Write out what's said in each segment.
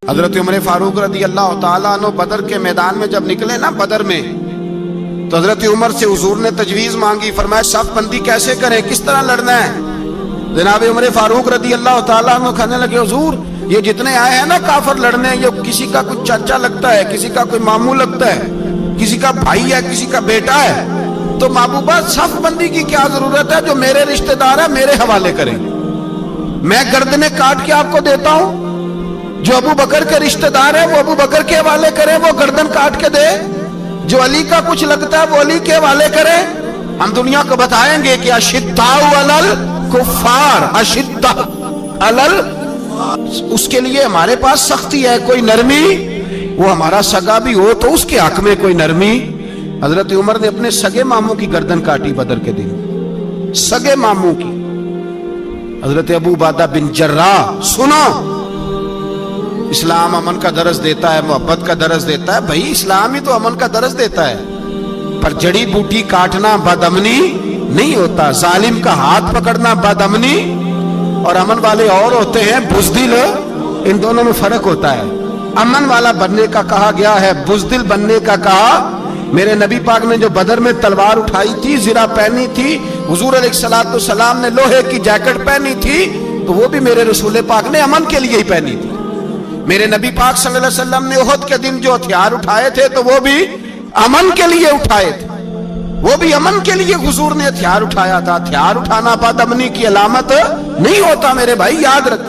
حضرت عمر فاروق رضی اللہ تعالیٰ عنہ بدر کے میدان میں جب نکلے نا بدر میں، تو حضرت عمر سے حضور نے تجویز مانگی، فرمایا صف بندی کیسے کریں، کس طرح لڑنا ہے؟ جناب عمر فاروق رضی اللہ تعالیٰ عنہ کہنے لگے حضور یہ جتنے آئے ہیں نا کافر لڑنے، یہ کسی کا کوئی چاچا لگتا ہے، کسی کا کوئی ماموں لگتا ہے، کسی کا بھائی ہے، کسی کا بیٹا ہے، تو محبوبہ صف بندی کی کیا ضرورت ہے؟ جو میرے رشتہ دار ہے میرے حوالے کریں، میں گردنیں کاٹ کے آپ کو دیتا ہوں، جو ابو بکر کے رشتہ دار ہے وہ ابو بکر کے حوالے کریں، وہ گردن کاٹ کے دے، جو علی کا کچھ لگتا ہے وہ علی کے حوالے کریں۔ ہم دنیا کو بتائیں گے کہ اشداء علی الکفار، اشداء علی، اس کے لیے ہمارے پاس سختی ہے، کوئی نرمی، وہ ہمارا سگا بھی ہو تو اس کے حق میں کوئی نرمی۔ حضرت عمر نے اپنے سگے ماموں کی گردن کاٹی بدر کے دن، سگے ماموں کی۔ حضرت ابو عبیدہ بن جراح، سنو، اسلام امن کا درس دیتا ہے، محبت کا درس دیتا ہے، بھائی اسلام ہی تو امن کا درس دیتا ہے، پر جڑی بوٹی کاٹنا بدامنی نہیں ہوتا، ظالم کا ہاتھ پکڑنا بدامنی، اور امن والے اور ہوتے ہیں بزدل، ان دونوں میں فرق ہوتا ہے۔ امن والا بننے کا کہا گیا ہے، بزدل بننے کا کہا۔ میرے نبی پاک نے جو بدر میں تلوار اٹھائی تھی، زرہ پہنی تھی، حضور علیہ السلام نے لوہے کی جیکٹ پہنی تھی، تو وہ بھی میرے رسول پاک نے امن کے لیے ہی پہنی تھی۔ میرے نبی پاک صلی اللہ علیہ وسلم نے احد کے دن جو ہتھیار اٹھائے تھے تو وہ بھی امن کے لیے اٹھائے تھے، وہ بھی امن کے لیے حضور نے ہتھیار اٹھایا تھا۔ ہتھیار اٹھانا بدامنی کی علامت نہیں ہوتا میرے بھائی، یاد رکھ۔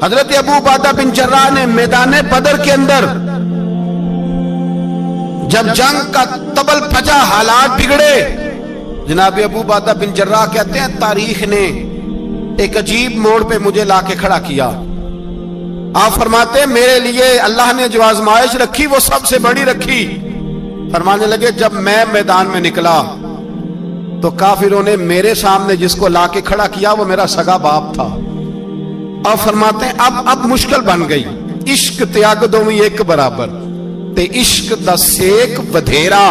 حضرت ابو عبیدہ بن جراح نے میدان بدر کے اندر جب جنگ کا تبل پھجا، حالات بگڑے، جناب ابو عبیدہ بن جراح کہتے ہیں تاریخ نے ایک عجیب موڑ پہ مجھے لا کے کھڑا کیا۔ آپ فرماتے ہیں میرے لیے اللہ نے جو آزمائش رکھی وہ سب سے بڑی رکھی۔ فرمانے لگے جب میں میدان میں نکلا تو کافروں نے میرے سامنے جس کو لا کے کھڑا کیا وہ میرا سگا باپ تھا۔ اور فرماتے ہیں اب مشکل بن گئی، عشق تیاگ دومی ایک برابر، تے عشق دا سیک ودھیرا،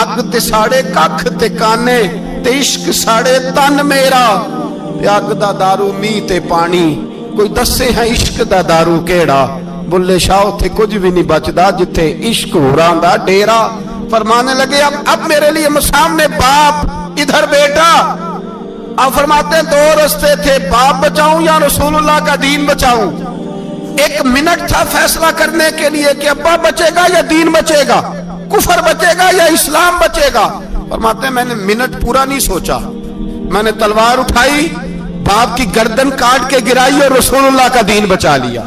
اگ تے ساڑے ککھ تے کانے، تے عشق ساڑے تن میرا، تے اگ دا دارو می تے پانی، کوئی دسے ہیں عشق دا دارو کیڑا، بلے شاہ تھے کچھ بھی نہیں بچدا جتھے عشق ہوران دا ڈیرا۔ فرمانے لگے اب میرے لیے سامنے باپ، ادھر بیٹا۔ اب فرماتے ہیں دو رستے تھے، باپ بچاؤں یا رسول اللہ کا دین بچاؤں۔ ایک منٹ تھا فیصلہ کرنے کے لیے کہ ابا بچے گا یا دین بچے گا، کفر بچے گا یا اسلام بچے گا۔ فرماتے ہیں میں نے منٹ پورا نہیں سوچا، میں نے تلوار اٹھائی، باپ کی گردن کاٹ کے گرائی اور رسول اللہ کا دین بچا لیا۔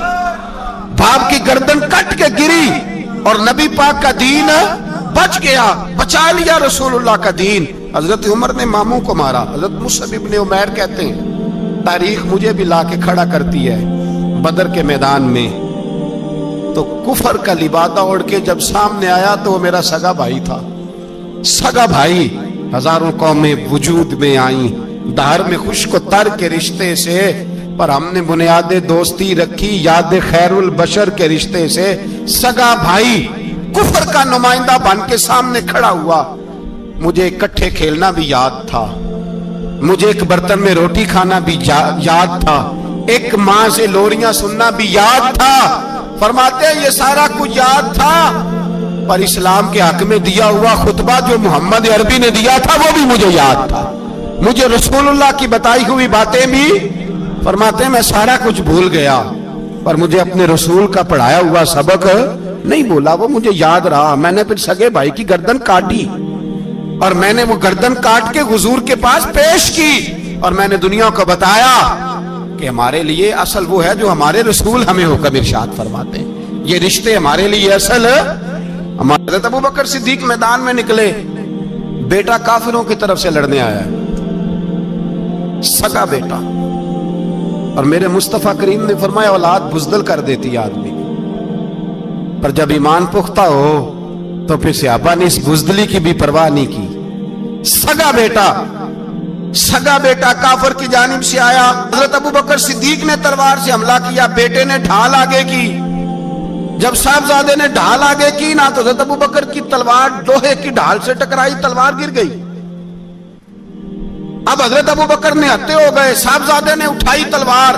باپ کی گردن کٹ کے گری اور نبی پاک کا دین بچ گیا، بچا لیا رسول اللہ کا دین۔ حضرت عمر نے ماموں کو مارا۔ حضرت مصعب ابن عمیر کہتے ہیں تاریخ مجھے بھی لا کے کھڑا کرتی ہے بدر کے میدان میں، تو کفر کا لبادہ اوڑھ کے جب سامنے آیا تو وہ میرا سگا بھائی تھا، سگا بھائی۔ ہزاروں قومیں وجود میں آئیں دہر میں خشک و تر کے رشتے سے، پر ہم نے بنیاد دوستی رکھی یاد خیر البشر کے رشتے سے۔ سگا بھائی کفر کا نمائندہ بن کے سامنے کھڑا ہوا۔ مجھے اکٹھے کھیلنا بھی یاد تھا، مجھے ایک برتن میں روٹی کھانا بھی یاد تھا، ایک ماں سے لوریاں سننا بھی یاد تھا۔ فرماتے ہیں یہ سارا کچھ یاد تھا، پر اسلام کے حق میں دیا ہوا خطبہ جو محمد عربی نے دیا تھا وہ بھی مجھے یاد تھا، مجھے رسول اللہ کی بتائی ہوئی باتیں بھی۔ فرماتے ہیں میں سارا کچھ بھول گیا، پر مجھے اپنے رسول کا پڑھایا ہوا سبق نہیں بولا، وہ مجھے یاد رہا۔ میں نے پھر سگے بھائی کی گردن کاٹی اور میں نے وہ گردن کاٹ کے حضور کے پاس پیش کی، اور میں نے دنیا کو بتایا کہ ہمارے لیے اصل وہ ہے جو ہمارے رسول ہمیں حکم ارشاد فرماتے ہیں، یہ رشتے ہمارے لیے اصل۔ ہمارے حضرت ابو بکر صدیق میدان میں نکلے، بیٹا کافروں کی طرف سے لڑنے آیا ہے، سگا بیٹا، اور میرے مصطفیٰ کریم نے فرمایا اولاد بزدل کر دیتی آدمی، پر جب ایمان پختہ ہو تو پھر صحابہ نے اس بزدلی کی بھی پرواہ نہیں کی۔ سگا بیٹا کافر کی جانب سے آیا، حضرت ابو بکر صدیق نے تلوار سے حملہ کیا، بیٹے نے ڈھال آگے کی۔ جب صاحبزادے نے ڈھال آگے کی نا تو حضرت ابو بکر کی تلوار لوہے کی ڈھال سے ٹکرائی، تلوار گر گئی۔ اب حضرت ابو بکر نے ہتے ہو گئے، صاحبزادے نے اٹھائی تلوار،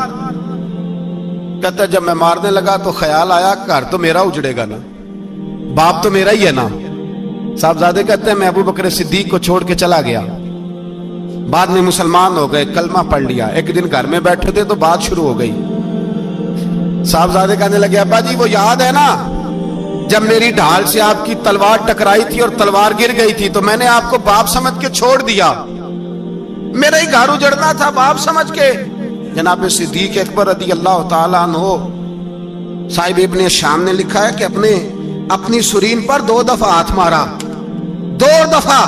कहता है जब मैं मारने लगा तो ख्याल आया घर तो मेरा उजड़ेगा ना, बाप तो मेरा ही है ना। साहबजादे कहते हैं मैं अबू बकर सिद्दीक को छोड़ के चला गया, बाद में मुसलमान हो गए, कलमा पढ़ लिया। एक दिन घर में बैठे थे तो बात शुरू हो गई। साहबजादे कहने लगे अब्बा जी वो याद है ना जब मेरी ढाल से आपकी तलवार टकराई थी और तलवार गिर गई थी तो मैंने आपको बाप समझ के छोड़ दिया, मेरा ही घर उजड़ना था बाप समझ के। जनाब सिद्दीक अकबर रदी अल्लाह ताला अन्हो साहिब इब्ने शाम ने लिखा है कि अपनी सुरीन पर 2 दफा हाथ मारा, 2 दफा।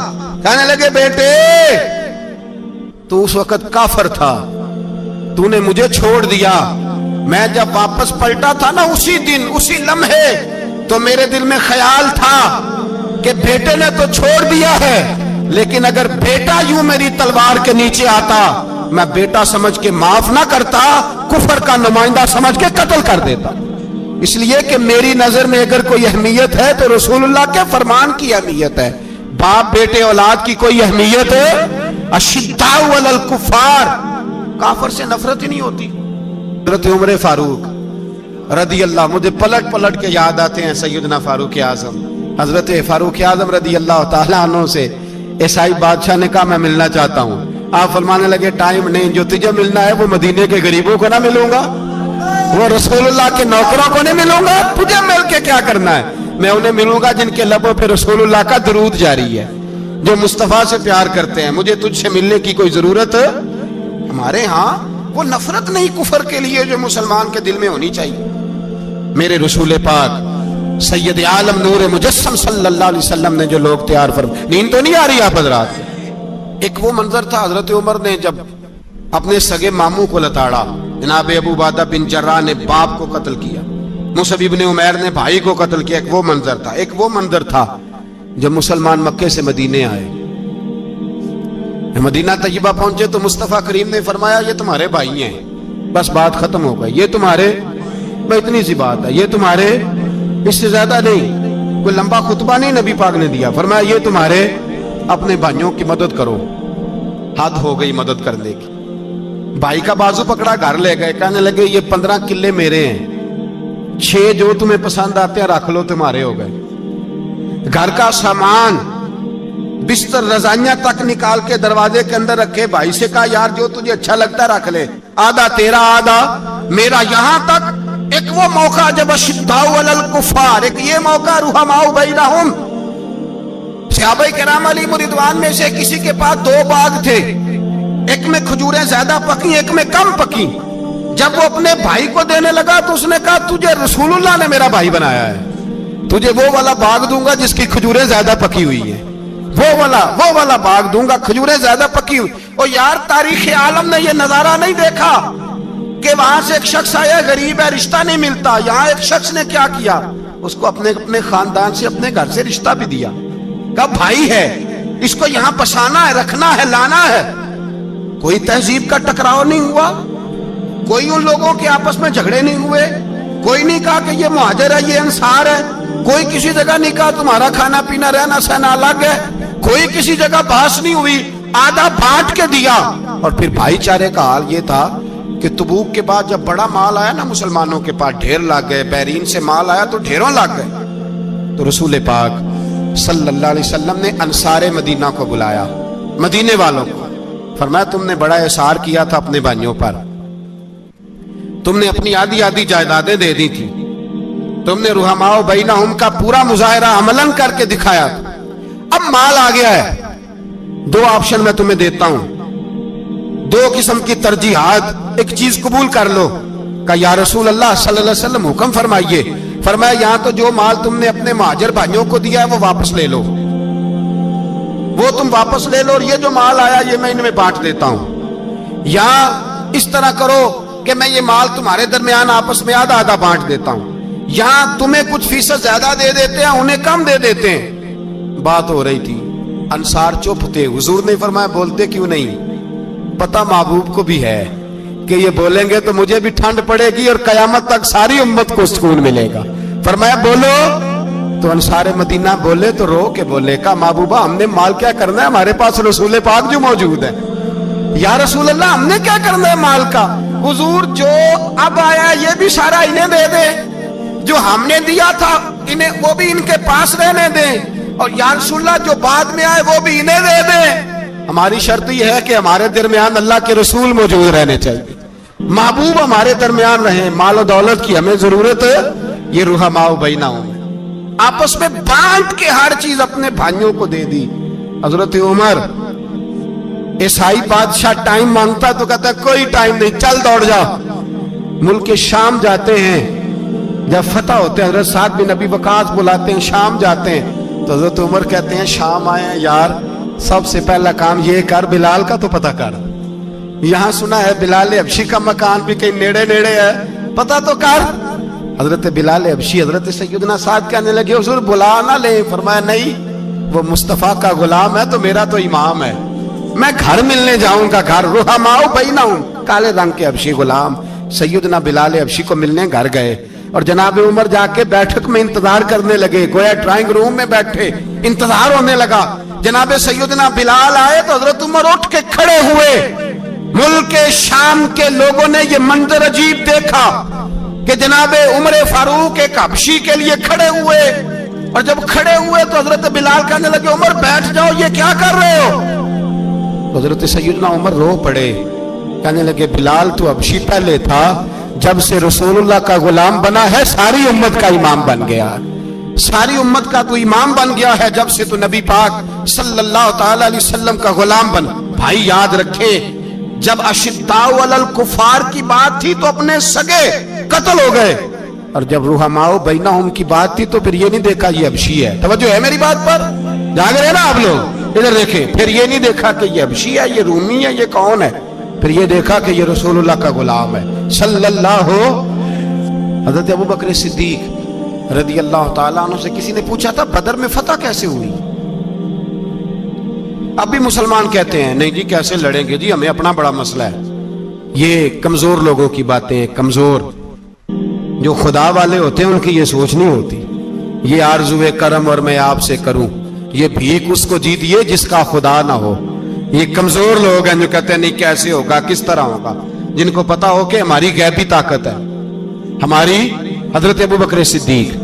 कहने लगे बेटे तू उस वक्त काफर था, तूने मुझे छोड़ दिया। मैं जब वापस पलटा था ना उसी दिन उसी लम्हे तो मेरे दिल में ख्याल था कि बेटे ने तो छोड़ दिया है, लेकिन अगर बेटा यूं मेरी तलवार के नीचे आता मैं बेटा समझ के माफ ना करता, कुफर का नुमाइंदा समझ के कत्ल कर देता। इसलिए कि मेरी नजर में अगर कोई अहमियत है तो रसूलुल्लाह के फरमान की अहमियत है, बाप बेटे औलाद की कोई अहमियत है। अशिद्दाउ अलल कुफार, काफर से नफरत ही नहीं होती। हज़रत उमर फारूक रदी अल्लाह, मुझे पलट पलट के याद आते हैं सैयदना फारूक आजम, हजरत फारूक आजम रदी अल्लाह ताला अन्हु से ईसाई बादशाह ने कहा मैं मिलना चाहता हूँ। आप फरमाने लगे टाइम नहीं, जो तुझे मिलना है वो मदीने के गरीबों को ना मिलूंगा, वो रसूलुल्लाह के नौकरों को नहीं मिलूंगा, तुझे मिल के क्या करना है? मैं उन्हें मिलूंगा जिनके लबों पे रसूलुल्लाह का दुरूद जारी है, जो मुस्तफा से प्यार करते हैं। मुझे तुझसे मिलने की कोई जरूरत हमारे यहाँ वो नफरत नहीं कुफर के लिए जो मुसलमान के दिल में होनी चाहिए। मेरे रसूल पाक सैयद आलम नूर मुजस्सम सल्लल्लाहु अलैहि वसल्लम ने जो लोग तैयार फरमाए, नींद तो नहीं आ रही आप हजरात? एक वो मंजर था हजरत उमर ने जब अपने सगे मामू को लताड़ा, जनाब अबू उबादा बिन जर्राह ने बाप को कत्ल किया, मुसअब इब्न उमैर ने भाई को कत्ल किया। एक वो मंजर था। एक वो मंजर था जब मुसलमान मक्के से मदीने आए, मदीना तैयबा पहुंचे तो मुस्तफा करीम ने फरमाया ये तुम्हारे भाई हैं, बस बात खत्म हो गई। ये तुम्हारे, इतनी सी बात है, ये तुम्हारे, इससे ज्यादा नहीं। कोई लंबा खुतबा नहीं नबी पाक ने दिया, फरमाया ये तुम्हारे, अपने भाइयों की मदद करो। हद हो गई मदद करने की। भाई का बाजू पकड़ा, घर ले गए, कहने लगे ये 15 किले मेरे हैं, 6 जो तुम्हें पसंद आते हैं रख लो, तुम्हारे हो गए। घर का सामान बिस्तर रजाइयां तक निकाल के दरवाजे के अंदर रखे। भाई से कहा यार जो तुझे अच्छा लगता रख ले, आधा तेरा आधा मेरा। यहां तक एक वो मौका जब अशिद्दाउ अलल कुफार, एक ये मौका रुहमाउ बैनहुम, सहाबाए किराम अलैहिम रिदवान में से किसी के पास 2 बाग थे, एक में खजूरें ज्यादा पकी, एक में कम पकी। जब वो अपने भाई को देने लगा तो उसने कहा तुझे रसूलुल्लाह ने मेरा भाई बनाया है, तुझे वो वाला बाग दूंगा जिसकी खजूरें ज्यादा पकी हुई है, वो वाला बाग दूंगा, खजूरें ज्यादा पकी हुई। और यार तारीख आलम ने ये नजारा नहीं देखा कि वहां से एक शख्स आया गरीब है, रिश्ता नहीं मिलता। यहाँ एक शख्स ने क्या किया, उसको अपने खानदान से, अपने घर से रिश्ता भी दिया। कहा भाई है, इसको यहाँ बसाना है, रखना है, लाना है। कोई तहजीब का टकराव नहीं हुआ, कोई उन लोगों के आपस में झगड़े नहीं हुए, कोई नहीं कहा कि ये मुहाजिर है, ये अंसार है, कोई किसी जगह नहीं कहा तुम्हारा खाना पीना रहना सहना अलग है, कोई किसी जगह बहस नहीं हुई, आधा बांट के दिया। और फिर भाईचारे का हाल ये था कि तबूक के बाद जब बड़ा माल आया ना मुसलमानों के पास, ढेर लग गए, बैरीन से माल आया तो ढेरों लग गए। तो रसूल पाक सल्लल्लाहु अलैहि वसल्लम ने अंसारे मदीना को बुलाया, मदीने वालों को, फरमाया तुमने बड़ा एहसार किया था अपने भाइयों पर, तुमने अपनी आधी आधी जायदादें दे दी थी, तुमने रुहमाओ बैनहुम का पूरा मुजाहिरा अमलन करके दिखाया था। अब माल आ गया है, 2 ऑप्शन मैं तुम्हें देता हूं, 2 किस्म की तरजीहात, एक चीज कबूल कर लो। का या रसूल अल्लाह सल्लल्लाहु अलैहि वसल्लम हुक्म फरमाइए। फरमाया यहां तो जो माल तुमने अपने मुहाजिर भाइयों को दिया है वो वापस ले लो, वो तुम वापस ले लो, और ये जो माल आया ये मैं इनमें बांट देता हूं। या इस तरह करो कि मैं ये माल तुम्हारे दरमियान आपस में आधा आधा बांट देता हूं, यहां तुम्हें कुछ फीसद ज्यादा दे देते हैं, उन्हें कम दे देते हैं। बात हो रही थी, अंसार चुप थे। हुजूर ने फरमाया बोलते क्यों नहीं, पता महबूब को भी है कि ये बोलेंगे तो मुझे भी ठंड पड़ेगी और कयामत तक सारी उम्मत को सुकून मिलेगा। फरमाया बोलो। तो अंसारे मदीना बोले तो रो के बोले, का महबूबा हमने माल क्या करना है, हमारे पास रसूल पाक जो मौजूद है। या रसूल अल्लाह हमने क्या करना है माल का, हुजूर जो अब आया ये भी सारा इन्हें दे दे, जो हमने दिया था इन्हें वो भी इनके पास रहने दें, और या रसूलल्लाह जो बाद में आए वो भी इन्हें दे दे। हमारी शर्त यह है कि हमारे दरमियान अल्लाह के रसूल मौजूद रहने चाहिए, महबूब हमारे दरमियान रहे, माल और दौलत की हमें जरूरत है, ये रुहमाओ बैनाहुम है, आपस में बांट के हर चीज अपने भाइयों को दे दी। हजरत उमर ईसाई बादशाह टाइम मांगता तो कहता कोई टाइम नहीं, चल दौड़ जाओ। मुल्क शाम जाते हैं, जब फतह होते हैं हजरत साद बिन नबी वकास बुलाते हैं, शाम जाते हैं तो हजरत उमर कहते हैं शाम आए हैं यार, सबसे पहला काम ये कर बिलाल का तो पता कर, यहां सुना है बिलाल हबशी का मकान भी कहीं नेड़े नेड़े है, पता तो कर। हजरत बिलाल हबशी हजरत सैयदना साद कहने लगे हुजूर बुला ना ले, फरमाया नहीं वो मुस्तफा का गुलाम है तो मेरा तो इमाम है, मैं घर मिलने जाऊंगा, घर रुहमाओ बैनाहुम, काले रंग के हबशी गुलाम सैयदना बिलाल हबशी को मिलने घर गए, और जनाब उमर जाके बैठक में इंतजार करने लगे, गोया ड्राइंग रूम में बैठे इंतजार होने लगा। जनाब सैयदना बिलाल आए तो हजरत उमर उठ के खड़े हुए। मुल्क शाम के लोगों ने ये मंजर अजीब देखा कि जनाब उमर फारूक एक हबशी के लिए खड़े हुए, और जब खड़े हुए तो हजरत बिलाल कहने लगे उमर बैठ जाओ, ये क्या कर रहे हो? हजरत सैयदना उमर रो पड़े, कहने लगे बिलाल तू हबशी पहले था, जब से रसूलुल्लाह का गुलाम बना है सारी उम्मत का इमाम बन गया, सारी उम्मत का तू इमाम बन गया है, जब से तू नबी पाक सल्लल्लाहु ताला अलैहि वसल्लम का गुलाम बन। भाई याद रखे जब अशिद्दाउ अलल कुफार की बात थी तो अपने सगे कत्ल हो गए, और जब रुहमाओ बैनाहुम की बात थी तो फिर ये नहीं देखा ये हबशी है। तवज्जो है मेरी बात पर? जाग रहे ना आप लोग? इधर देखें, फिर ये नहीं देखा कि ये हबशी है, ये रूमी है, ये कौन है, फिर ये देखा कि ये रसूलुल्लाह का गुलाम है सल्लल्लाहु। हजरत अबू बकर सिद्दीक रदी अल्लाह ताला अन्हु से किसी ने पूछा था बदर में फतह कैसे हुई? अब भी मुसलमान कहते हैं नहीं जी कैसे लड़ेंगे जी, हमें अपना बड़ा मसला है। ये कमजोर लोगों की बातें, कमजोर जो खुदा वाले होते हैं उनकी ये सोच नहीं होती। ये आरज़ुए करम और मैं आपसे करूं, ये भीख उसको जीतिए जिसका खुदा ना हो। ये कमजोर लोग हैं जो कहते हैं नहीं कैसे होगा, किस तरह होगा, जिनको पता हो कि हमारी गैबी ताकत है। हमारी हजरत अबू बकर सिद्दीक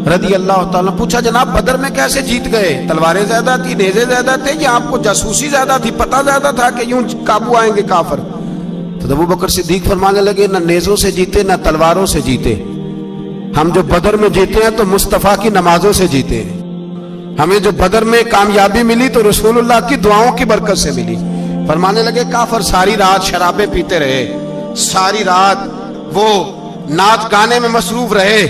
रदी अल्लाह ताला पूछा जनाब बदर में कैसे जीत गए? तलवारें ज्यादा थी, नेज़े ज्यादा थे, या आपको जासूसी ज्यादा थी, पता ज्यादा था कि यूं काबू आएंगे काफिर? तो अबू बकर सिद्दीक फरमाने लगे न नेज़ों से जीते न तलवारों से जीते, हम जो बदर में जीते हैं तो मुस्तफा की नमाजों से जीते हैं। हमें जो बदर में कामयाबी मिली तो रसूलुल्लाह की दुआओं की बरकत से मिली। फरमाने लगे काफिर सारी रात शराबें पीते रहे, सारी रात वो नाच गाने में मसरूफ रहे,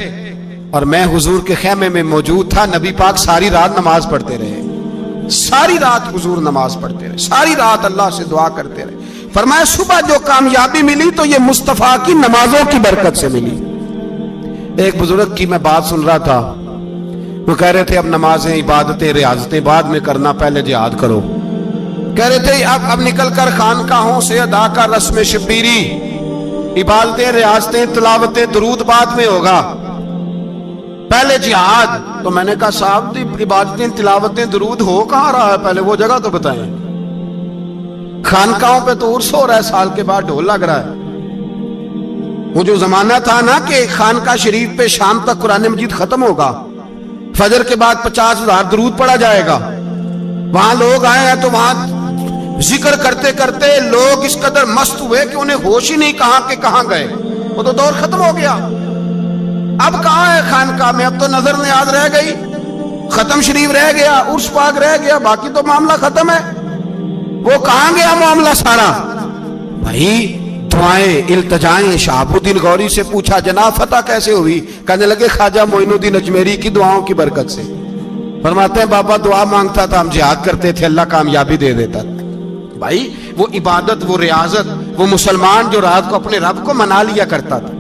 और मैं हुजूर के खेमे में मौजूद था, नबी पाक सारी रात नमाज पढ़ते रहे, सारी रात हुजूर नमाज पढ़ते रहे, सारी रात अल्लाह से दुआ करते रहे। फरमाया सुबह जो कामयाबी मिली तो ये मुस्तफा की नमाजों की बरकत से मिली। एक बुजुर्ग की मैं बात सुन रहा था, वो कह रहे थे अब नमाजें इबादतें रियाजतें बाद में करना, पहले जिहाद करो। कह रहे थे अब निकल कर खानकाहों से अदा का रस्म शबीरी, इबादतें रियाजतें तिलावतें दरूद बाद में होगा, पहले जिहाद। तो मैंने कहा साहब इबादतें तिलावतें दरूद हो कहाँ रहा है, पहले वो जगह तो बताएं। खानकाहों पे तो उर्स हो रहा है, साल के बाद ढोल लग रहा है। वो जो जमाना था ना कि खानका शरीफ पे शाम तक कुरान मजीद खत्म होगा, फजर के बाद 50,000 दरूद पढ़ा जाएगा, वहां लोग आए हैं तो वहां जिक्र करते करते लोग इस कदर मस्त हुए कि उन्हें होश ही नहीं कहां के कहां गए, वो तो दौर खत्म हो गया। अब कहां है खानका में? अब तो नजर नियाज रह गई, खत्म शरीफ रह गया, उर्स पाक रह गया, बाकी तो मामला खत्म है। वो कहां गया मामला सारा? भाई दुआएं इल्तजाएं। शहाबुद्दीन गौरी से पूछा जनाब फतह कैसे हुई? कहने लगे ख्वाजा मोइनुद्दीन अजमेरी की दुआओं की बरकत से। फरमाते हैं बाबा दुआ मांगता था, हम जिहाद करते थे, अल्लाह कामयाबी दे देता था। भाई वो इबादत, वो रियाजत, वो मुसलमान जो रात को अपने रब को मना लिया करता था,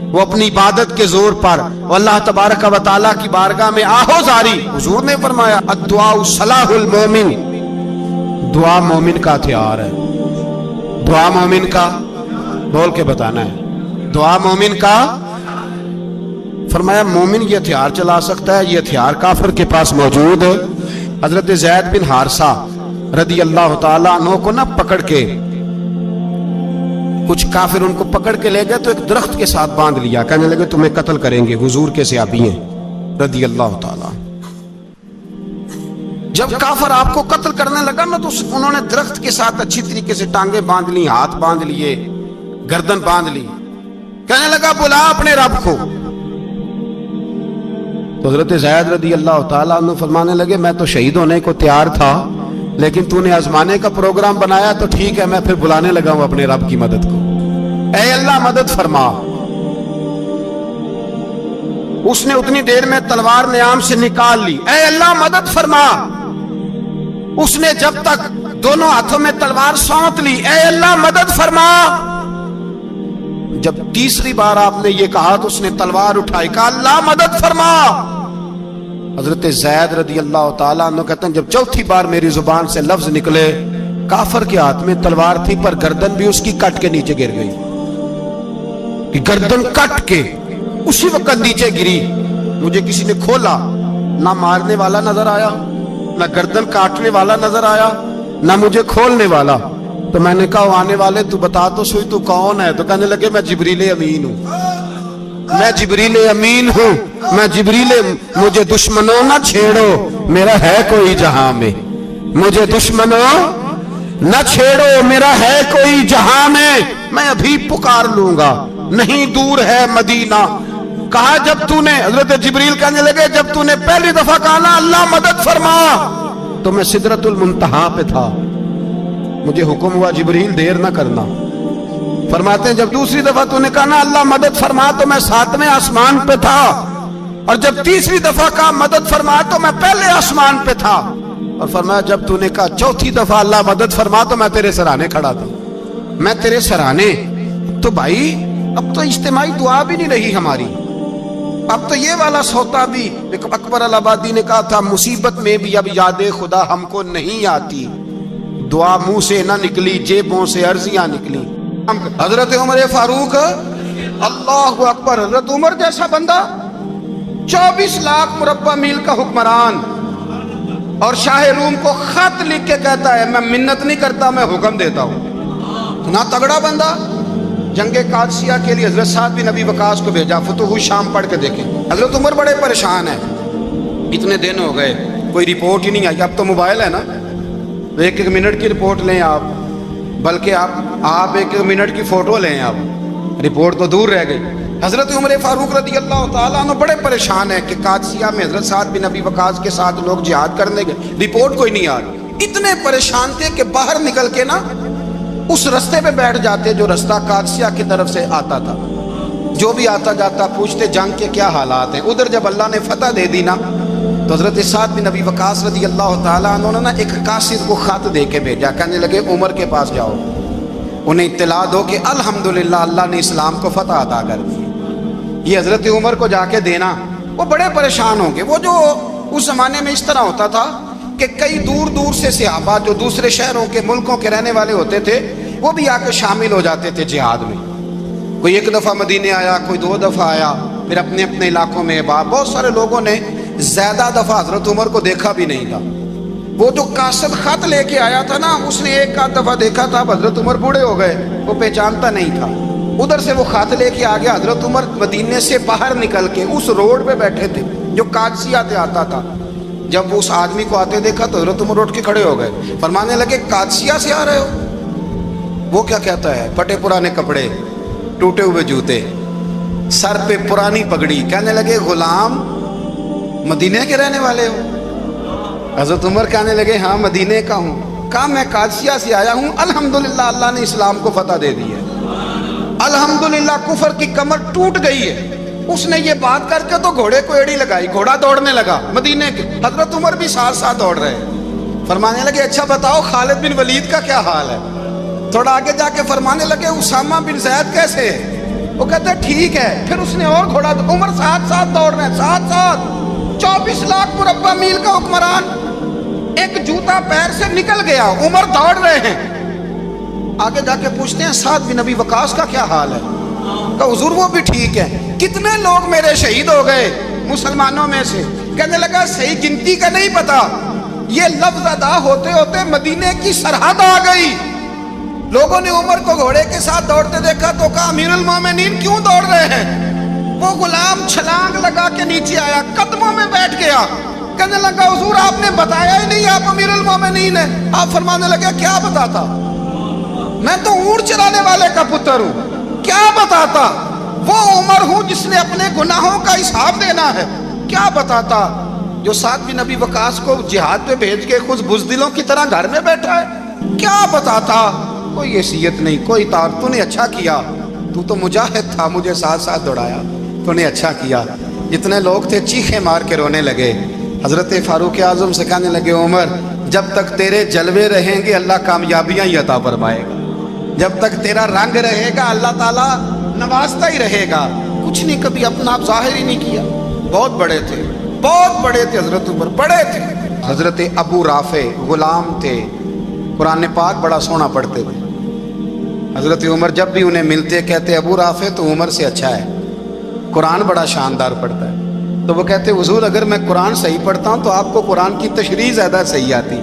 वो अपनी इबादत के जोर पर अल्लाह तबारक व तआला की बारगाह में आहो जारी। हुजूर ने फरमाया अद्दुआ सलाहुल मोमिन, दुआ मोमिन का हथियार है। दुआ मोमिन का बोल के बताना है, दुआ मोमिन का। फरमाया मोमिन ये हथियार चला सकता है, ये हथियार काफिर के पास मौजूद है। हजरत ज़ैद बिन हारिसा रदी अल्लाह ताला अन्हु को ना पकड़ के کچھ کافر ان کو پکڑ کے لے گئے تو ایک درخت کے ساتھ باندھ لیا، کہنے لگے تمہیں قتل کریں گے، حضور کے صحابی ہیں رضی اللہ تعالی۔ جب کافر آپ کو قتل کرنے لگا نا تو انہوں نے درخت کے ساتھ اچھی طریقے سے ٹانگیں باندھ لی، ہاتھ باندھ لیے، گردن باندھ لی، کہنے لگا بلا اپنے رب کو۔ تو حضرت زید رضی اللہ تعالیٰ عنہ فرمانے لگے میں تو شہید ہونے کو تیار تھا، لیکن تو نے آزمانے کا پروگرام بنایا تو ٹھیک ہے، میں پھر بلانے لگا ہوں اپنے رب کی مدد کو، اے اللہ مدد فرما۔ اس نے اتنی دیر میں تلوار نیام سے نکال لی، اے اللہ مدد فرما۔ اس نے جب تک دونوں ہاتھوں میں تلوار سونت لی، اے اللہ مدد فرما۔ جب تیسری بار آپ نے یہ کہا تو اس نے تلوار اٹھائی، کہا اللہ مدد فرما۔ حضرت زید رضی اللہ تعالیٰ عنہ کہتے ہیں جب چوتھی بار میری زبان سے لفظ نکلے، کافر کے ہاتھ میں تلوار تھی پر گردن بھی اس کی کٹ کے نیچے گر گئی، کہ گردن کٹ کے اسی وقت نیچے گری۔ مجھے کسی نے کھولا، نہ مارنے والا نظر آیا، نہ گردن کاٹنے والا نظر آیا، نہ مجھے کھولنے والا۔ تو میں نے کہا آنے والے تو بتا تو سوئی تو کون ہے؟ تو کہنے لگے میں جبریل امین ہوں، میں جبریل امین ہوں، میں جبریل، مجھے دشمنوں نہ چھیڑو، میرا ہے کوئی جہاں میں، مجھے دشمنوں نہ چھیڑو، میرا ہے کوئی جہاں میں ابھی پکار لوں گا، نہیں دور ہے مدینہ۔ کہا جب تو نے، حضرت جبریل کہنے لگے جب تو نے پہلی دفعہ کہا نا اللہ مدد فرما تو میں سدرۃ المنتہا پہ تھا، مجھے حکم ہوا جبریل دیر نہ کرنا۔ فرماتے ہیں جب دوسری دفعہ تو نے کہا نا اللہ مدد فرما تو میں 7ویں آسمان پہ تھا، اور جب تیسری دفعہ کہا مدد فرما تو میں پہلے آسمان پہ تھا، اور فرمایا جب تو نے کہا چوتھی دفعہ اللہ مدد فرما تو میں تیرے سرانے کھڑا تھا، میں تیرے سرانے۔ تو بھائی اب تو اجتماعی دعا بھی نہیں رہی ہماری، اب تو یہ والا سوتا بھی، اکبر الآبادی نے کہا تھا مصیبت میں بھی اب یاد خدا ہم کو نہیں آتی، دعا منہ سے نہ نکلی جیبوں سے عرضیاں نکلی۔ حضرت عمر فاروق اللہ اکبر، حضرت عمر جیسا بندہ 24 لاکھ مربع میل کا حکمران، اور شاہ روم کو خط لکھ کے کہتا ہے میں منت نہیں کرتا میں حکم دیتا ہوں۔ اتنا تگڑا بندہ۔ جنگ قادسیہ کے لیے حضرت سعد بن ابی وقاص کو بھیجا، فتوح الشام پڑھ کے دیکھیں۔ حضرت عمر بڑے پریشان ہیں، اتنے دن ہو گئے کوئی رپورٹ ہی نہیں آئی۔ اب تو موبائل ہے نا، ایک ایک منٹ کی رپورٹ لیں آپ، بلکہ آپ ایک ایک منٹ کی فوٹو لیں، آپ رپورٹ تو دور رہ گئی۔ حضرت عمر فاروق رضی اللہ تعالیٰ عنہ بڑے پریشان ہیں کہ قادسیہ میں حضرت سعد بن ابی وقاص کے ساتھ لوگ جہاد کرنے گئے، رپورٹ کوئی نہیں آ رہی۔ اتنے پریشان تھے کہ باہر نکل کے نا اس رستے پہ بیٹھ جاتے جو رستہ قادسیہ کی طرف سے آتا تھا، جو بھی آتا جاتا پوچھتے جنگ کے کیا حالات ہیں۔ ادھر جب اللہ نے فتح دے دی نا تو حضرت سعد بن ابی وقاص رضی اللہ تعالیٰ عنہ نے نا ایک قاصد کو خط دے کے بھیجا، کہنے لگے عمر کے پاس جاؤ، انہیں اطلاع دو کہ الحمدللہ اللہ نے اسلام کو فتح عطا کر دی۔ یہ حضرت عمر کو جا کے دینا، وہ بڑے پریشان ہوں گے۔ وہ جو اس زمانے میں اس طرح ہوتا تھا کہ کئی دور دور سے صحابہ جو دوسرے شہروں کے ملکوں کے رہنے والے ہوتے تھے وہ بھی آ کے شامل ہو جاتے تھے جہاد میں۔ کوئی ایک دفعہ مدینے آیا، کوئی 2 دفعہ آیا، پھر اپنے اپنے علاقوں میں۔ بہت سارے لوگوں نے زیادہ دفعہ حضرت عمر کو دیکھا بھی نہیں تھا۔ وہ جو قاصد خط لے کے آیا تھا نا، اس نے ایک آدھ دفعہ دیکھا تھا، حضرت عمر بوڑھے ہو گئے، وہ پہچانتا نہیں تھا۔ ادھر سے وہ خط لے کے آ گیا۔ حضرت عمر مدینے سے باہر نکل کے اس روڈ پہ بیٹھے تھے جو قادسیہ سے آتا تھا۔ جب اس آدمی کو آتے دیکھا تو حضرت عمر اٹھ کے کھڑے ہو گئے، فرمانے لگے قادسیہ سے آ رہے ہو؟ وہ کیا کہتا ہے؟ پھٹے پرانے کپڑے، ٹوٹے ہوئے جوتے، سر پہ پرانی پگڑی، کہنے لگے غلام مدینے کے رہنے والے ہو؟ حضرت عمر کہنے لگے ہاں مدینے کا ہوں۔ کہا میں قادسیہ سے آیا ہوں، الحمدللہ اللہ نے اسلام کو فتح دے دی ہے، الحمدللہ کفر کی کمر ٹوٹ گئی ہے۔ اس نے یہ بات کر کے تو گھوڑے کو ایڑی لگائی، گھوڑا دوڑنے لگا مدینے کے۔ حضرت عمر بھی ساتھ ساتھ دوڑ رہے، فرمانے لگے اچھا بتاؤ خالد بن ولید کا کیا حال ہے؟ تھوڑا آگے جا کے فرمانے لگے اسامہ بن زید کیسے ہے؟ وہ کہتے ہیں ٹھیک ہے۔ پھر اس نے اور گھوڑا، عمر ساتھ ساتھ دوڑ رہے ہیں، ساتھ ساتھ 24 لاکھ مربع میل کا حکمران، ایک جوتا پیر سے نکل گیا، عمر دوڑ رہے ہیں۔ آگے جا کے پوچھتے ہیں سعد بن ابی وقاص کا کیا حال ہے؟ کہا حضور وہ بھی ٹھیک ہے۔ کتنے لوگ میرے شہید ہو گئے مسلمانوں میں سے؟ کہنے لگا صحیح گنتی کا نہیں پتا، یہ لفظ ادا ہوتے ہوتے مدینے کی سرحد آ گئی، लोगों ने उमर को घोड़े के साथ दौड़ते देखा तो कहा अमीरुल मोमिनीन क्यों दौड़ रहे हैं? वो गुलाम छलांग लगा के नीचे आया, कदमों में बैठ गया, कहने लगा हुजूर आपने बताया ही नहीं आप अमीरुल मोमिनीन हैं। आप फरमाने लगे क्या बताता, मैं तो ऊंट चराने वाले का पुत्र हूं, क्या बताता? वो उमर हूं जिसने अपने गुनाहों का हिसाब देना है, क्या बताता? जो साथ भी नबी वकास को जिहाद पे भेज के खुद बुज़दिलों की तरह घर में बैठा है, क्या बताता? कोई हैसियत नहीं, कोई तार। तूने अच्छा किया, तू तो मुजाहिद था, मुझे साथ साथ दौड़ाया, तूने अच्छा किया। जितने लोग थे चीखे मार के रोने लगे। हजरत फारूक आजम से कहने लगे उमर जब तक तेरे जलवे रहेंगे अल्लाह कामयाबियां ही अता फरमाएगा, जब तक तेरा रंग रहेगा अल्लाह ताला नवाजता ही रहेगा। कुछ नहीं, कभी अपना आप जाहिर ही नहीं किया। बहुत बड़े थे, बहुत बड़े थे हजरत उमर, बड़े थे। हजरत अबू राफे गुलाम थे, कुरान पाक बड़ा सोना पढ़ते थे। हजरत उमर जब भी उन्हें मिलते कहते अबू राफे तो उमर से अच्छा है, कुरान बड़ा शानदार पढ़ता है। तो वो कहते हुजूर अगर मैं कुरान सही पढ़ता हूँ तो आपको कुरान की तशरीह ज़्यादा सही आती,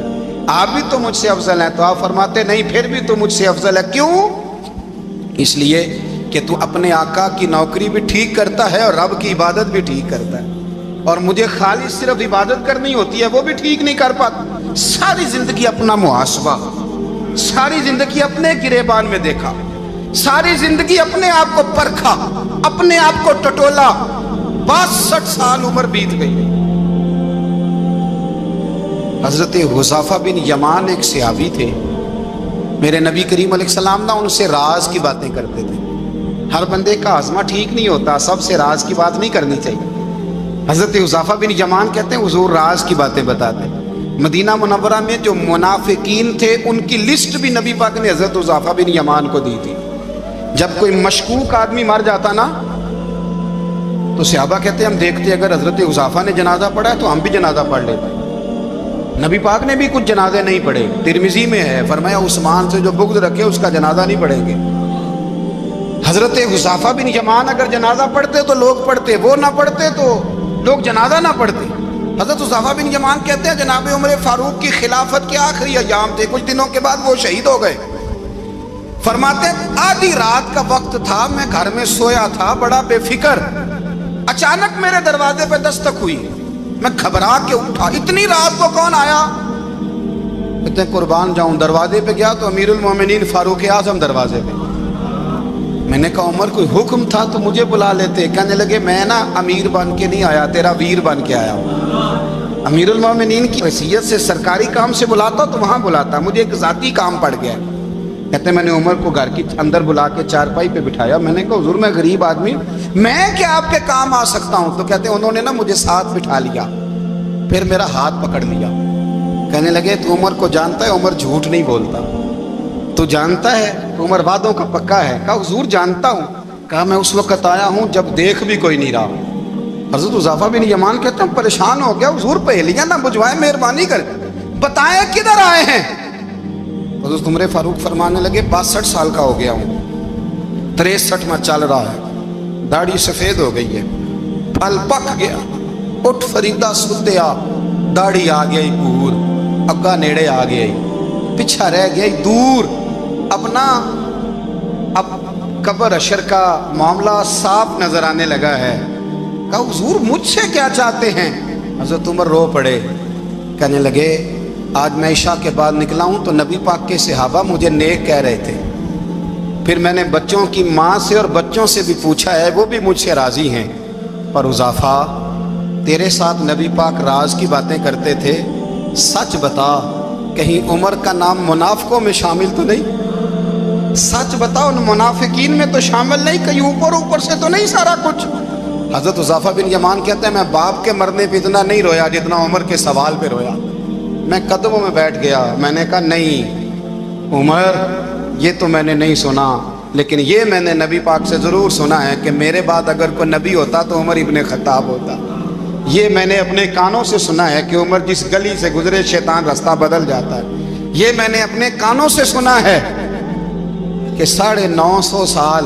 आप भी तो मुझसे अफजल हैं। तो आप फरमाते नहीं फिर भी तो मुझसे अफजल है। क्यों? इसलिए कि तू अपने आका की नौकरी भी ठीक करता है और रब की इबादत भी ठीक करता है, और मुझे खाली सिर्फ इबादत करनी होती है वो भी ठीक नहीं कर पाता। सारी जिंदगी अपना मुहासबा, सारी जिंदगी अपने गिरेबान में देखा, सारी जिंदगी अपने आप को परखा, अपने आप को टटोला। 62 साल उम्र बीत गई। हजरत हुज़ैफा बिन यमान एक सहाबी थे, मेरे नबी करीम अलैहिस्सलाम ना उनसे राज की बातें करते थे। हर बंदे का आज़मा ठीक नहीं होता, सबसे राज की बात नहीं करनी चाहिए। हजरत हुज़ैफा बिन यमान कहते हैं हुजूर राज की बातें बताते। मदीना मुनव्वरा में जो मुनाफिकीन थे उनकी लिस्ट भी नबी पाक ने हजरत हुज़ैफा बिन यमान को दी थी। जब कोई मशकूक आदमी मर जाता ना तो सहाबा कहते हम देखते अगर हजरत हुज़ैफा ने जनाजा पढ़ा है तो हम भी जनाजा पढ़ लेते। नबी पाक ने भी कुछ जनाजे नहीं पढ़े, तिरमिजी में है, फरमाया उस्मान से जो बुग़्ज़ रखे उसका जनाजा नहीं पढ़ेंगे। हजरत हुज़ैफा बिन यमान अगर जनाजा पढ़ते तो लोग पढ़ते, वो ना पढ़ते तो लोग जनाजा ना पढ़ते। हजरत हुज़ैफा बिन यमान कहते हैं जनाब उमर फारूक की खिलाफत के आखिरी अय्याम थे, कुछ दिनों के बाद वो शहीद हो गए। फरमाते आधी रात का वक्त था, मैं घर में सोया था बड़ा बेफिक्र, अचानक मेरे दरवाजे पे दस्तक हुई, मैं घबरा के उठा, इतनी रात को कौन आया? इतने कुर्बान जाऊं, दरवाजे पे गया तो अमीरुल मोमिनीन फारूक आजम दरवाजे पे। मैंने कहा उमर कोई हुक्म था तो मुझे बुला लेते। कहने लगे मैं ना अमीर बन के नहीं आया, तेरा वीर बन के आया हूँ। अमीरुल मोमिनीन की हैसियत से सरकारी काम से बुलाता तो वहां बुलाता, मुझे एक जाती काम पड़ गया। कहते मैंने उमर को घर की अंदर बुला के चारपाई पे बिठाया, मैंने कहा हुजूर मैं गरीब आदमी, मैं क्या आपके काम आ सकता हूँ? तो कहते उन्होंने ना मुझे साथ बिठा लिया, फिर मेरा हाथ पकड़ लिया, कहने लगे तू उमर को जानता है? उमर झूठ नहीं बोलता। तू जानता है? उमर वादों का पक्का है। कहा हुजूर जानता हूँ। कहा मैं उस वक्त आया हूँ जब देख भी कोई नहीं रहा। हजरत हुज़ैफा बिन यमान कहते हैं परेशान हो गया, हुजूर पहेलियां ना बुझवाए, मेहरबानी कर बताएं किधर आए हैं। हजरत उमर फारूक फरमाने लगे 62 साल का हो गया हूँ, 63 में चल रहा है, दाढ़ी सफेद हो गई है, फल पक गया, उठ फरीदा सुत्या, दाढ़ी आ गई पूर, अग्गा नेड़े आ गई, पिछा रह गई दूर। अपना अब कब्र अशर का मामला साफ नजर आने लगा है। कहा हुजूर मुझसे क्या चाहते हैं? हजरत उमर रो पड़े, कहने लगे आज मैं इशा के बाद निकला हूं तो नबी पाक के सहाबा मुझे नेक कह रहे थे, फिर मैंने बच्चों की माँ से और बच्चों से भी पूछा है, वो भी मुझसे राजी हैं। पर हुज़ैफा तेरे साथ नबी पाक राज की बातें करते थे, सच बता कहीं उमर का नाम मुनाफिकों में शामिल तो नहीं? सच बताओ उन मुनाफिकीन में तो शामिल नहीं, कहीं ऊपर ऊपर से तो नहीं सारा कुछ? हजरत हुज़ैफा बिन यमान कहते हैं मैं बाप के मरने पे इतना नहीं रोया जितना उमर के सवाल पे रोया। मैं कदमों में बैठ गया, मैंने कहा नहीं उमर ये तो मैंने नहीं सुना, लेकिन ये मैंने नबी पाक से ज़रूर सुना है कि मेरे बाद अगर कोई नबी होता तो उमर इब्ने खत्ताब होता। ये मैंने अपने कानों से सुना है कि उमर जिस गली से गुजरे शैतान रास्ता बदल जाता है। ये मैंने अपने कानों से सुना है कि 950 साल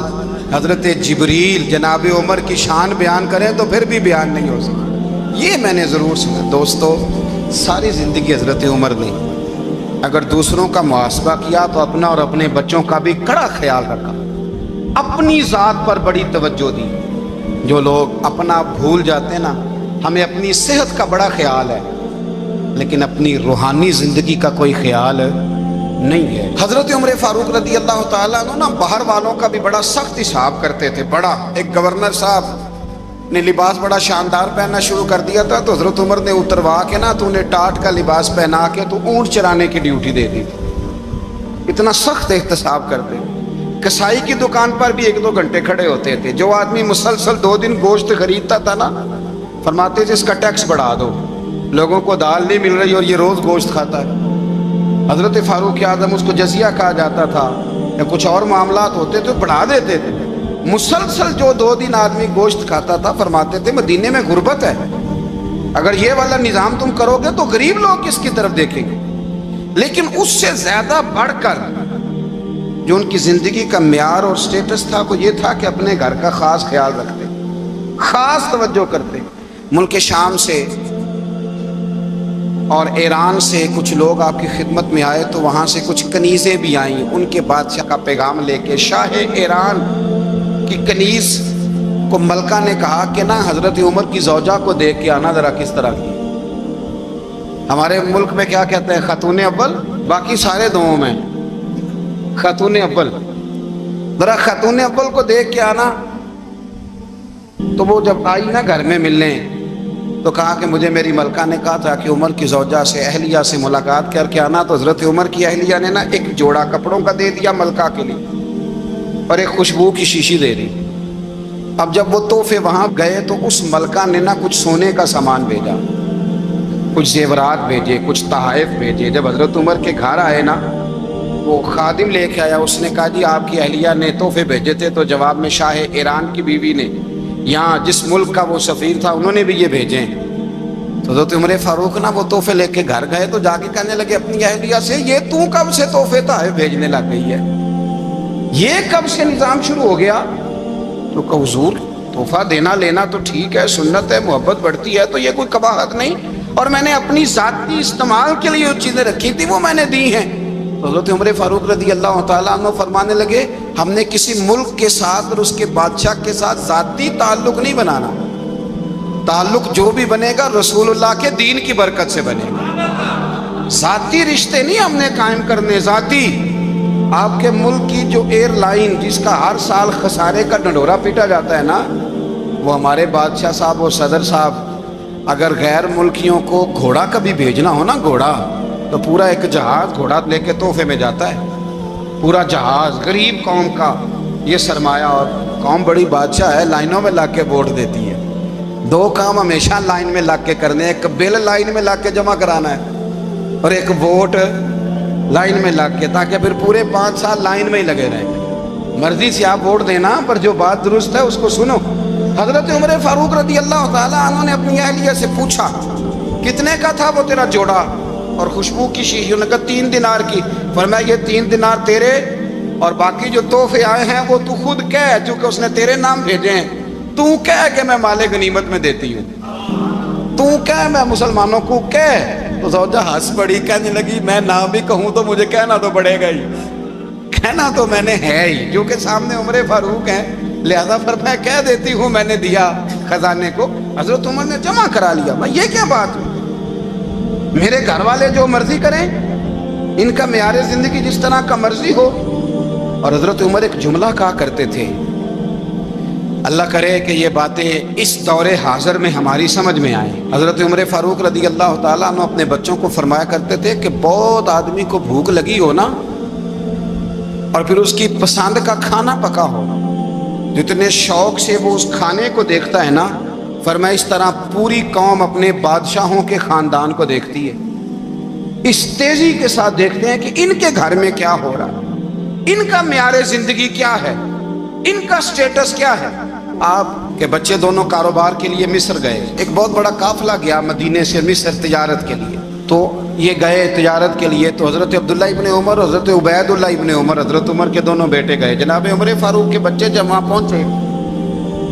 हजरत जिब्रील जनाब उमर की शान बयान करें तो फिर भी बयान नहीं हो सकता। ये मैंने ज़रूर सुना। दोस्तों सारी ज़िंदगी हजरत उमर ने अगर दूसरों का मुहासबा किया तो अपना और अपने बच्चों का भी कड़ा ख्याल रखा, अपनी ज़ात पर बड़ी तवज्जो दी। जो लोग अपना भूल जाते हैं ना, हमें अपनी सेहत का बड़ा ख्याल है लेकिन अपनी रूहानी ज़िंदगी का कोई ख्याल नहीं है। हज़रत उमर फारूक रज़ी अल्लाह ताला अन्हु ना बाहर वालों का भी बड़ा सख्त हिसाब करते थे। बड़ा एक गवर्नर साहब ने लिबास बड़ा शानदार पहनना शुरू कर दिया था तो हज़रत उमर ने उतरवा के ना, तूने टाट का लिबास पहना के तो ऊँट चराने की ड्यूटी दे दी थी। इतना सख्त एहतसाब करते। कसाई की दुकान पर भी 1-2 घंटे खड़े होते थे। जो आदमी मुसलसल 2 दिन गोश्त खरीदता था ना, फरमाते थे इसका टैक्स बढ़ा दो, लोगों को दाल नहीं मिल रही और ये रोज़ गोश्त खाता है। हज़रत फारूक आज़म, उसको जजिया कहा जाता था या कुछ और मामलात होते तो बढ़ा देते थे। मुसलसल जो 2 दिन आदमी गोश्त खाता था, फरमाते थे मदीने में गुर्बत है, अगर ये वाला निज़ाम तुम करोगे तो गरीब लोग किसकी तरफ देखेंगे। लेकिन उससे ज़्यादा बढ़कर जो उनकी ज़िंदगी का म्यार और स्टेटस था वो ये था कि अपने घर का ख़ास ख्याल रखते, ख़ास तवज्जो करते। मुल्क शाम से और ईरान से कुछ लोग आपकी खिदमत में आए तो वहाँ से कुछ कनीज़ें भी आईं, उनके बादशाह का पैगाम लेके। शाह ईरान की कनीज़ को मलका ने कहा कि ना हज़रत उमर की ज़ौजा को देख के आना ज़रा किस तरह की। हमारे मुल्क में क्या कहते हैं, खातून अव्वल, बाकी सारे दुओं में खातून अव्वल। ज़रा खातून अव्वल को देख के आना। तो वो जब आई ना घर में मिलने तो कहा कि मुझे मेरी मलका ने कहा था कि उमर की ज़ौजा से, अहलिया से मुलाकात करके आना। तो हज़रत उमर की अहलिया ने ना एक जोड़ा कपड़ों का दे दिया मलका के लिए और एक खुशबू की शीशी दे दी। अब जब वो तोहफे वहाँ गए तो उस मलका ने ना कुछ सोने का सामान भेजा, कुछ जेवरात भेजे, कुछ तहाइफ भेजे। जब हज़रत उमर के घर आए ना, वो खादिम लेके आया, उसने कहा जी आपकी अहलिया ने तोहफे भेजे थे। तो जवाब में शाह ईरान की बीवी ने, यहाँ जिस मुल्क का वो सफ़ीर था, उन्होंने भी ये भेजे। तो हज़रत उमर फारूक ना वो तोहफे लेके घर गए तो जाके कहने लगे अपनी अहलिया से, ये तू कब से तोहफे तहाइफ भेजने लग गई है, ये कब से निज़ाम शुरू हो गया। तो कहा हुज़ूर तोहफा देना लेना तो ठीक है, सुन्नत है, मोहब्बत बढ़ती है, तो ये कोई कबाहत नहीं, और मैंने अपनी ज़ाती इस्तेमाल के लिए जो चीज़ें रखी थी वो मैंने दी हैं। तो हज़रत उमर फारूक रज़ी अल्लाह ताला अन्हु फरमाने लगे, हमने किसी मुल्क के साथ और उसके बादशाह के साथ ज़ाती ताल्लुक़ नहीं बनाना, ताल्लुक़ जो भी बनेगा रसूलुल्लाह के दीन की बरकत से बनेगा। ज़ाती रिश्ते नहीं हमने कायम करने। ज़ाती आपके मुल्क की जो एयरलाइन जिसका हर साल खसारे का ढंढोरा पीटा जाता है ना, वो हमारे बादशाह साहब और सदर साहब अगर गैर मुल्कियों को घोड़ा कभी भेजना हो ना, घोड़ा, तो पूरा एक जहाज घोड़ा लेके तोहफे में जाता है। पूरा जहाज गरीब कौम का ये सरमाया, और कौम बड़ी बादशाह है, लाइनों में लाके वोट देती है। 2 काम हमेशा लाइन में लाके करने, एक बिल लाइन में लाके जमा कराना है और एक वोट लाइन में लाके, ताकि फिर पूरे 5 साल लाइन में ही लगे रहें। मर्जी से आप वोट देना, पर जो बात दुरुस्त है उसको सुनो। हज़रत उमर फारूक रज़ी अल्लाह ताला अन्हु ने अपनी अहलिया से पूछा कितने का था वो तेरा जोड़ा और खुशबू की शीशी। उन्होंने कहा 3 दिनार की। फरमाया ये 3 दिनार तेरे और बाकी जो तोहफे आए हैं वो तू खुद कह, क्योंकि उसने तेरे नाम भेजे हैं। तू कह कि मैं माले गनीमत में देती हूँ, तू कह मैं मुसलमानों को कह। तो ज़ौजा हंस पड़ी, कहने लगी मैं ना भी कहूँ तो मुझे कहना तो पड़ेगा ही, कहना तो मैंने है ही, क्योंकि सामने उमर फारूक हैं, लिहाजा फिर मैं कह देती हूँ मैंने दिया खजाने को। हज़रत उमर ने जमा करा लिया। भाई ये क्या बात हुई, मेरे घर वाले जो मर्जी करें, इनका मेयार जिंदगी जिस तरह का मर्जी हो। और हज़रत उमर एक जुमला कहा करते थे, अल्लाह करे कि ये बातें इस दौरे हाजिर में हमारी समझ में आए। हज़रत उमर फारूक रज़ी अल्लाह ताला अन्हु अपने बच्चों को फरमाया करते थे कि बहुत आदमी को भूख लगी हो ना, और फिर उसकी पसंद का खाना पका हो, जितने शौक से वो उस खाने को देखता है ना, फरमाया इस तरह पूरी कौम अपने बादशाहों के ख़ानदान को देखती है। इस तेज़ी के साथ देखते हैं कि इनके घर में क्या हो रहा, इनका म्यार ज़िंदगी क्या है, इनका स्टेटस क्या है। आपके बच्चे दोनों कारोबार के लिए मिस्र गए, एक बहुत बड़ा काफिला गया मदीने से मिस्र तिजारत के लिए। तो ये गए तिजारत के लिए, तो हज़रत अब्दुल्ला इब्ने उमर, हज़रत उबैदुल्लाह इब्ने उमर, हज़रत उमर के दोनों बेटे गए। जनाब उमर फारूक के बच्चे जब वहाँ पहुँचे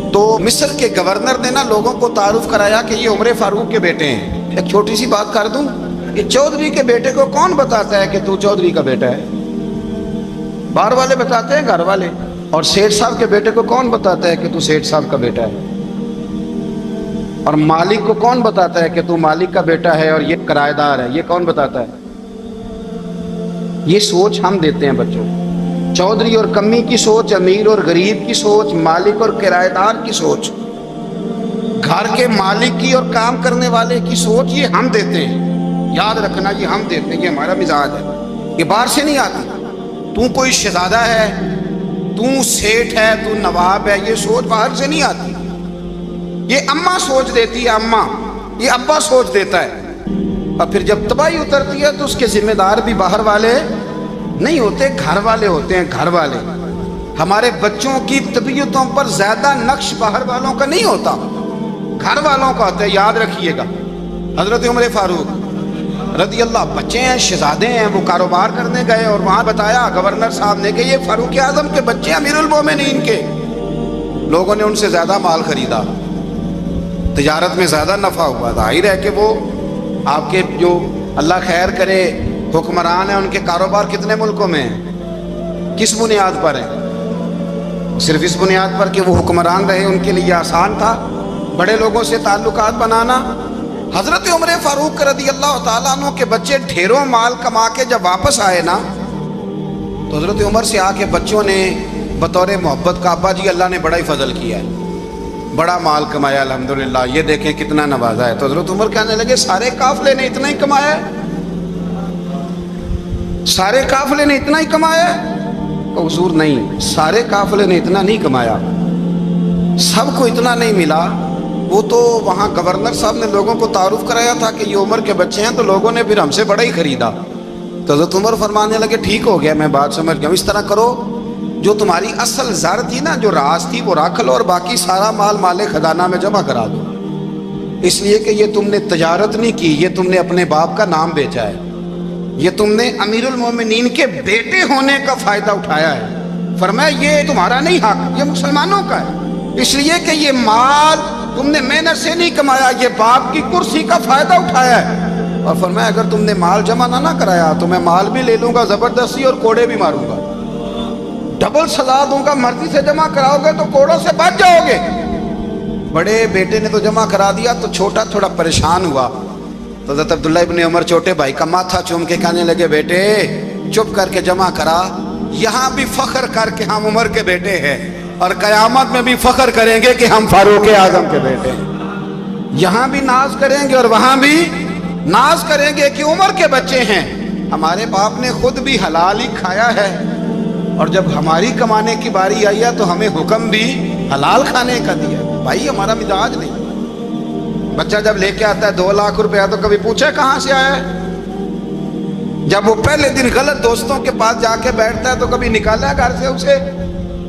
तो मिस्र के गवर्नर ने ना लोगों को तारुफ कराया कि ये उमर फारूक के बेटे हैं। एक छोटी सी बात कर दूँ, کہ चौधरी के बेटे को कौन बताता है कि तू चौधरी का बेटा है? बाहर वाले बताते हैं, घर वाले। और सेठ साहब के बेटे को कौन बताता है कि तू सेठ साहब का बेटा है? और मालिक को कौन बताता है कि तू मालिक का बेटा है और ये किराएदार है? ये कौन बताता है? ये सोच हम देते हैं बच्चों को। चौधरी और कम्मी की सोच, अमीर और गरीब की सोच, मालिक और किराएदार की सोच, घर के मालिक की और काम करने वाले की सोच, ये हम देते हैं। याद रखना, ये हम देते हैं, ये हमारा मिजाज है, ये बाहर से नहीं आती। तू कोई शहजादा है, तू सेठ है, तू नवाब है, ये सोच बाहर से नहीं आती। ये अम्मा सोच देती है, अम्मा, ये अब्बा सोच देता है। और फिर जब तबाही उतरती है तो उसके जिम्मेदार भी बाहर वाले नहीं होते, घर वाले होते हैं, घर वाले। हमारे बच्चों की तबीयतों पर ज्यादा नक्श बाहर वालों का नहीं होता, घर वालों का होता है। याद रखिएगा, हजरत उमर फारूक रदी अल्लाह, बच्चे हैं, शहजादे हैं, वो कारोबार करने गए और वहां बताया गवर्नर साहब ने कि ये फारूक आजम के बच्चे, अमीरुल मोमिनीन के। लोगों ने उनसे ज्यादा माल खरीदा, तिजारत में ज्यादा नफा हुआ। जाहिर है कि वो आपके जो अल्लाह खैर करे हुक्मरान है, उनके कारोबार कितने मुल्कों में हैं, किस बुनियाद पर है? सिर्फ इस बुनियाद पर कि वो हुक्मरान रहे, उनके लिए आसान था बड़े लोगों से ताल्लुकात बनाना। हजरत उमर फारूक रदी अल्लाह ताला अन्हु के बच्चे ढेरों माल कमा के जब वापस आए ना, तो हजरत उमर से आके बच्चों ने बतौर मोहब्बत का, अब्बा जी अल्लाह ने बड़ा ही फजल किया है, बड़ा माल कमाया अल्हम्दुलिल्लाह, ये देखें कितना नवाजा है। तो हजरत उमर कहने लगे, सारे काफिले ने इतना ही कमाया है? सारे काफिले ने इतना ही कमाया है? तो हुजूर नहीं, सारे काफिले ने इतना नहीं कमाया, सबको इतना नहीं मिला। वो तो वहाँ गवर्नर साहब ने लोगों को तारुफ कराया था कि ये उमर के बच्चे हैं, तो लोगों ने फिर हमसे बड़ा ही खरीदा। तो हजरत उमर फरमाने लगे, ठीक हो गया, मैं बात समझ गया, इस तरह करो, जो तुम्हारी असल ज़र थी ना, जो राज थी, वो रख लो और बाकी सारा माल माले खजाना में जमा करा दो। इसलिए कि ये तुमने तजारत नहीं की, ये तुमने अपने बाप का नाम बेचा है, ये तुमने अमीरुल मोमिनीन के बेटे होने का फायदा उठाया है। फरमाया ये तुम्हारा नहीं हक, ये मुसलमानों का है, इसलिए कि ये माल तुमने मेहनत से नहीं कमाया, ये बाप की कुर्सी का फायदा उठाया है। और फरमाया अगर तुमने माल जमा ना कराया तो मैं माल भी ले लूंगा जबरदस्ती और कोड़े भी मारूंगा, डबल सजा दूंगा, मर्जी से जमा कराओगे तो कोड़ों से बच जाओगे। बड़े बेटे ने तो जमा करा दिया, तो छोटा थोड़ा परेशान हुआ। तो हज़रत अब्दुल्लाह इब्ने उमर छोटे भाई का माथा चूम के कहने लगे, बेटे चुप करके जमा करा, यहाँ भी फख्र करके हम उमर के बेटे हैं और कयामत में भी फख्र करेंगे कि हम फारूक आजम के बेटे हैं। यहाँ भी नाज करेंगे और वहाँ भी नाज करेंगे कि उमर के बच्चे हैं। हमारे बाप ने खुद भी हलाल ही खाया है, और जब हमारी कमाने की बारी आई है तो हमें हुक्म भी हलाल खाने का दिया। भाई हमारा मिजाज नहीं। बच्चा जब लेके आता है 2 लाख रुपया तो कभी पूछे कहाँ से आया है? जब वो पहले दिन गलत दोस्तों के पास जाके बैठता है तो कभी निकाला है घर से उसे?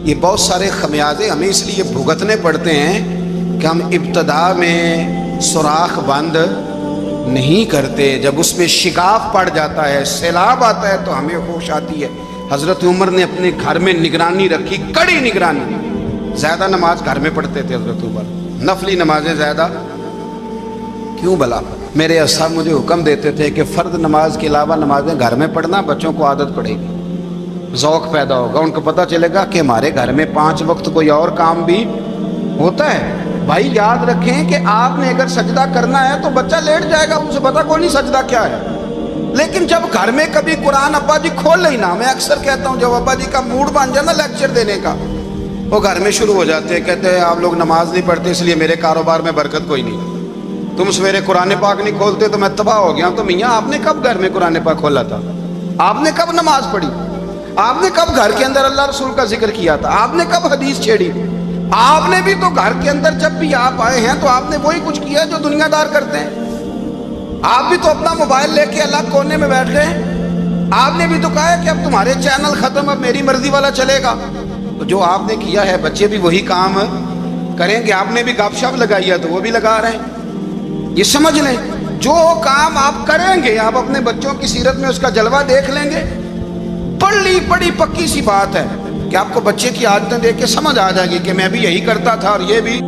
ये बहुत सारे खमियाजे हमें इसलिए भुगतने पड़ते हैं कि हम इब्तदा में सुराख बंद नहीं करते। जब उसमें शिगाफ पड़ जाता है, सैलाब आता है, तो हमें होश आती है। हजरत उमर ने अपने घर में निगरानी रखी, कड़ी निगरानी। ज्यादा नमाज घर में पढ़ते थे हजरत उमर, नफली नमाजें ज्यादा क्यों भला? मेरे साहब मुझे हुक्म देते थे कि फ़र्द नमाज के अलावा नमाजें घर में पढ़ना, बच्चों को आदत पड़ेगी, ज़ौक़ पैदा होगा, उनको पता चलेगा कि हमारे घर में 5 वक्त कोई और काम भी होता है। भाई याद रखें कि आपने अगर सजदा करना है तो बच्चा लेट जाएगा, उसे पता कोई नहीं सजदा क्या है। लेकिन जब घर में कभी कुरान अब्बा जी खोल ही ना, मैं अक्सर कहता हूँ जब अब्बा जी का मूड बन जाए ना लेक्चर देने का, वो घर में शुरू हो जाते हैं, कहते हैं आप लोग नमाज नहीं पढ़ते इसलिए मेरे कारोबार में बरकत कोई नहीं, तुम सवेरे कुरान पाक नहीं खोलते तो मैं तबाह हो गया। तो मियाँ आपने कब घर में कुरान पाक खोला था? आपने कब नमाज पढ़ी? आपने कब घर के अंदर अल्लाह रसूल का जिक्र किया था? आपने कब हदीस छेड़ी? आपने भी तो घर के अंदर जब भी आप आए हैं तो आपने वही कुछ किया जो दुनियादार करते हैं। आप भी तो अपना मोबाइल लेके अलग कोने में बैठ गए। आपने भी तो कहा है कि अब तुम्हारे चैनल खत्म, अब मेरी मर्जी वाला चलेगा। तो जो आपने किया है बच्चे भी वही काम करेंगे। आपने भी गपशप लगाई है तो वो भी लगा रहे हैं। ये समझ लें, जो काम आप करेंगे आप अपने बच्चों की सीरत में उसका जलवा देख लेंगे। बड़ी पक्की सी बात है कि आपको बच्चे की आदतें देख के समझ आ जाएगी कि मैं भी यही करता था और ये भी